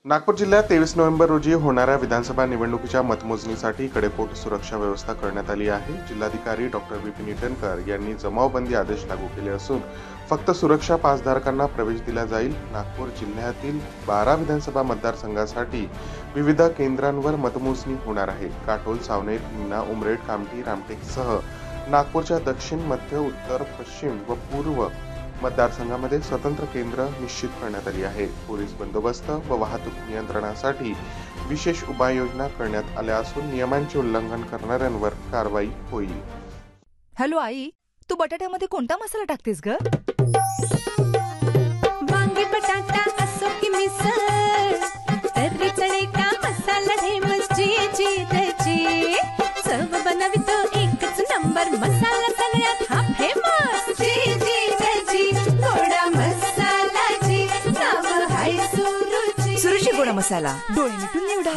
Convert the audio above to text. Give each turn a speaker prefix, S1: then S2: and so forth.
S1: नागपूर जिल्ह्यात 23 नोव्हेंबर रोजी होणाऱ्या विधानसभा निवडणुकीच्या मतमोजणीसाठी कडेकोट सुरक्षा व्यवस्था करण्यात आली आहे। जिल्हाधिकारी डॉक्टर विपिन ईटनकर यांनी जमावबंदी आदेश लागू केले असून फक्त सुरक्षा पासधारकांना प्रवेश दिला जाईल। नागपूर जिल्ह्यातील 12 विधानसभा मतदारसंघासाठी विविध केंद्रांवर मतमोजणी होणार आहे। काटोल, सावनेर, हिंगणा, उमरेड, कामठी, रामटेकसह नागपूरच्या दक्षिण, मध्य, उत्तर, पश्चिम व पूर्व मतदारसंघामध्ये स्वतंत्र केंद्र निश्चित करण्यात आली आहे। पोलीस बंदोबस्त व वाहतूक नियंत्रणासाठी विशेष उपाययोजना करण्यात आल्या असून नियमांचे उल्लंघन करणाऱ्यांवर कारवाई होईल।
S2: हॅलो आई, तू बटाट्यामध्ये कोणता मसाला टाकतेस ग?
S3: वांगी बटाटा असो की मिसळ, तर्री तडका मसाला ढेमस जी जी त्याची चव बनवितो एकच नंबर मसाला, सगळ्यात हा फेमस जी जी त्याची गोडा मसाला जी नाव हाय सुरुची
S2: गोडा मसाला डोळे मिटून निवडा।